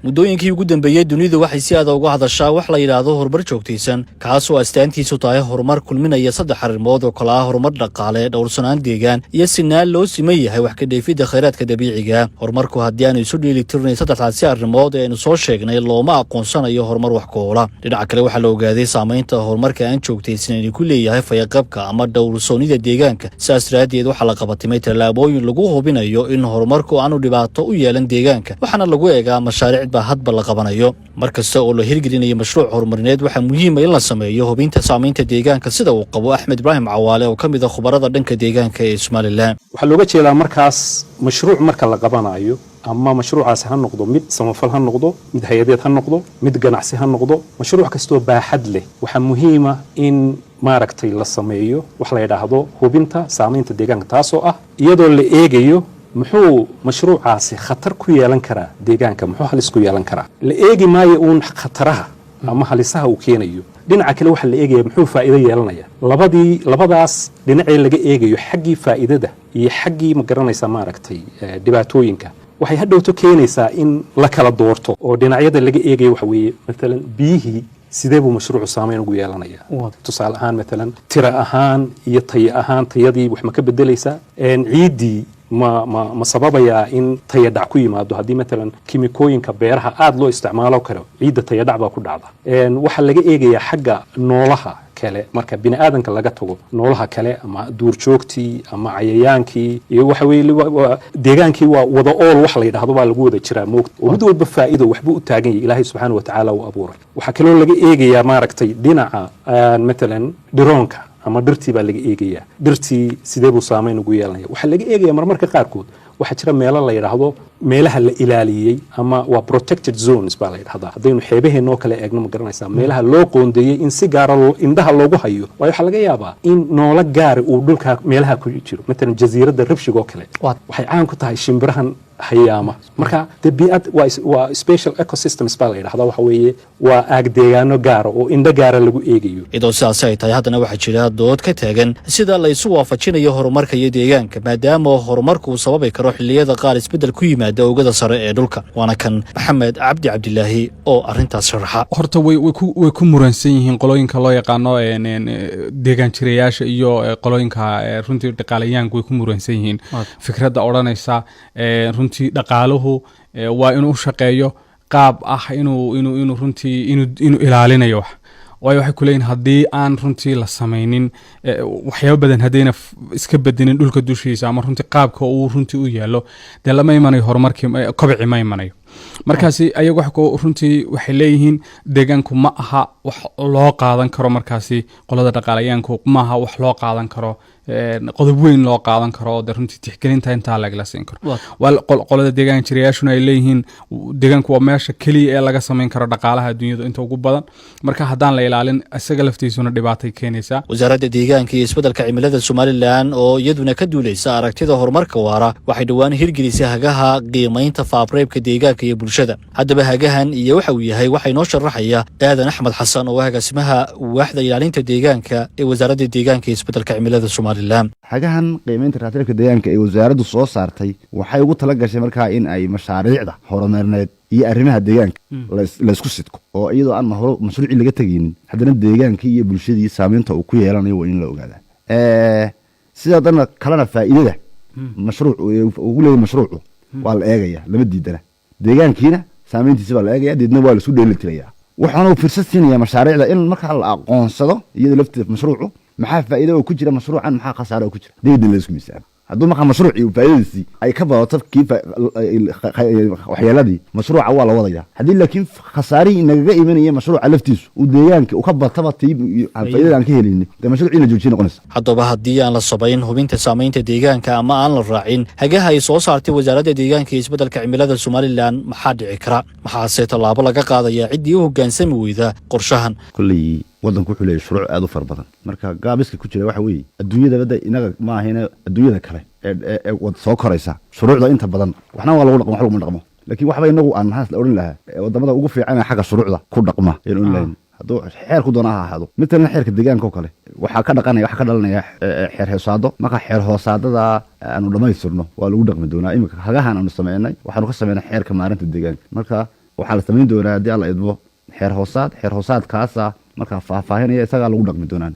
muddooyinkii ugu dambeeyay dunidu waxay si aad uga hadashaa wax la yiraahdo horumar joogtaysan kaas oo astaantiisu tahay horumar kulminaya saddex arrimood oo kala ah horumar dhaqaale, dhowrsanaan deegaan iyo sinaan loo siman yahay wax ka dheefidda kheyraadka dabiiciga. Horumarku haddii aanu isu dheelitirnay saddexdaasi arrimood ee aynu soo sheegnay looma aqoonsanayo horumar wax ku oola. Dhinaca kale waxaa la ogaaday saamaynta horumarka aan joogtaysan inuu ku leeyahay fayaqabka ama dhowrsoonida deegaanka. Sidaas daraadeed waxaa la qabatimay tallaabooyin lagu hubinayo in horumarku aanu dhibaato u yeelan deegaanka, waxaana lagu eegaa mashaariic hadba la qabanayo. Markasta oo la hirgelinayo mashruuc horumarineed waxaa muhiim ah in la sameeyo hubinta saamaynta deegaanka sida uu qabo Axmed Ibraahim Cawaale oo kamid ah khubarada dhanka deegaanka ee Soomaaliland. Waxaa looga jeedaa markaas mashruuc marka la qabanayo ama mashruucaas ha noqdo mid samafal ha noqdo, mid hay'adeed ha noqdo, mid ganacsi ha noqdo, mashruuc kastoo baaxad leh waxaa muhiim ah in maaragtay la sameeyo wax la yiraahdo hubinta saamaynta deegaanka, taasoo ah iyadoo la eegayo muxuu mashruucaasi khatar ku yeelan karaa deegaanka, muxuu halis ku yeelan karaa. La eegi maayo uun khataraha ama halisaha uu keenayo, dhinaca kale waxa la eegaya muxuu faa'iido yeelanaya. labadaas dhinacee laga eegayo xaggii faa'iidada iyo xaggii ma garanaysaa maaragtay dhibaatooyinka waxay hadhowto keenaysaa in la kala doorto oo dhinacyada laga eegayo waxa weeye maalan biyihii sidee buu mashruucu saamayn ugu yeelanaya. tusaale ahaan maalan tira ahaan iyo tayo ahaan tayadii wax ma ka bedelaysaa, ciiddii ma sababayaa in tayadhac ku yimaado haddii maalan kimikooyinka beeraha aad loo isticmaalo karo ciidda tayadhac baa ku dhacda. waxaa laga eegayaa xagga noolaha kale marka bini aadanka laga tago noolaha kale ama duurjoogtii ama cayayaankii iyo waxa weeye deegaankii waa wada ool wax la yidhaahdo baa lagu wada jiraa moogta oo mid walba faa'iido waxbuu u taagan yahay ilaahay subxaana wa tacaala uu abuuray. waxaa kaloo laga eegayaa maaragtay dhinaca maalan dhiroonka ama dhirtii baa laga eegayaa, dhirtii sidee buu saamayn ugu yeelanaya. waxaa laga eegayaa marmarka qaarkood waxaa jira meelo la yidhaahdo meelaha la ilaaliyey ama waa protected zones baa la yidhahdaa. haddaynu xeebaheenoo kale eegno ma garanaysaa meelaha loo qoondeeyey in si gaara indhaha loogu hayo, waayo waxaa laga yaabaa in noolo gaari uu dhulka meelaha ku jiro. maalan jasiiradda rabshigoo kale waxay caan ku tahay shimbirahan hayaama, marka dabiicad waa special ecosystems baa la yidhahdaa. waxa weeye waa aag deegaano gaara oo indho gaara lagu eegayo. iyadoo sidaas ay tahay haddana waxaa jira dood ka taagan sida la isu waafajinayo horumarka iyo deegaanka, maadaama horumarku uu sababi karo xilliyada qaar isbeddel ku yimaada oogada sare ee dhulka. waana kan Maxamed Cabdi Cabdilaahi oo arrintaas sharaxa. horta way ku muransan yihiin qolooyinka loo yaqaano deegaan jirayaasha iyo qolooyinka runtii dhaqaalayaanku way ku muransan yihiin fikradda odhanaysa runtii dhaqaaluhu waa inuu shaqeeyo qaab ah inuu runtii inuu ilaalinayo wax. waayo waxay ku leeyihin haddii aan runtii la samaynin waxyaabo badan haddayna iska bedinin dhulka dushiisa ama runtii qaabka uu runtii u yaalo dee lama imanayo horumarkii kobci ma imanayo. markaasi ayagu runtii waxay leeyihiin deegaanku ma aha wax loo qaadan karo, markaasi qolada dhaqaalayaanku ma aha wax loo qaadan karo, qodob weyn loo qaadan karo oo runtii tixgelinta intaa lagala siin karo. qolada deegaan jirayaashuna ay leeyihiin deegaanku waa meesha keliya ee laga samayn karo dhaqaalaha adduunyada inta ugu badan, marka haddaan la ilaalin isaga laftiisuna dhibaatay keenaysaa. wasaaradda deegaanka iyo isbeddelka cimilada Soomaaliland oo iyaduna ka duuleysa aragtida horumarka waara waxay dhowaan hirgelisay hagaha qiimaynta faabriibka deegaanka iyo bulshada. haddaba hagahan iyo waxa uu yahay waxay noo sharaxaya Aadan Axmed Xasan oo agaasimaha waaxda ilaalinta deegaanka ee wasaaradda deegaanka iyo isbeddelka cimilada Soomaaliland. hagahan qiimaynta raadinta deegaanka ee wasaaraddu soo saartay waxay ugu tala gashay markaa in ay mashaariicda horumarineed iyo arrimaha deegaanka la isku sidko oo iyadoo aan mashruuci laga tagaynin haddana deegaankii iyo bulshadii saamaynta uu ku yeelanayo waa in la ogaadaa. sidoo dhanna kalena faa'iidada mashruuc ugu leeyahay mashruucu waa la eegaya, lama diidana. deegaankiina saamayntiisa baa la eegaya, deedna waa la isku dheelitirayaa. waxaana fursad siinaya mashaariicda in markaa la aqoonsado iyadoo lafteeda mashruucu maxaa faa'iido oo ku jira mashruucan, maxaa khasaaro oo ku jira, deedna la isku miisaamo. hadduu markaa mashruucii faa'iidadiisii ay ka badato kii waxyeeladii mashruuca waa la wadayaa. haddii laakiin khasaarihii nagaga imanaya mashruuca laftiisu uu deegaanka u ka bataba tii faa'iidada aan ka helaynin dee mashruuciina joojin noqonaysa. haddaba haddii aan la sabayn hubinta saamaynta deegaanka ama aan la raacin hagaha ay soo saartay wasaaradda deegaanka iyo isbeddelka cimilada Soomaaliland maxaa dhici kara? maxaase tallaabo laga qaadayaa ciddii u hoggaansami weyda qorshahan? kulley waddanku wuxuu leeyahay shuruuc aad u fara badan, marka gaabiska ku jira waxa weeye adduunyada badda inaga ma ahayna adduunyada kale ee wad soo koraysa shuruucda inta badan waxna waa lagu dhaqmo wax laguma dhaqmo. laakiin waxba inagu aan maxaas la odhan lahaa wadamada ugu fiican ee xagga shuruucda ku dhaqma ayaan odhan lahayn. hadduu xeer ku doona ha ahaado matalan xeerka deegaanka oo kale waxaa ka dhalanaya xeer hoosaado. marka xeer hoosaadada aanu dhammaystirno waa lagu dhaqmi doonaa. iminka hagahan aanu sameynay waxaanu ka sameynay xeerka maareynta deegaanka, marka waxaa la samayn doonaa haddii alla idmo xeer hoosaad kaasa markaa faahfaahinaya isagaa lagu dhaqmi doonaan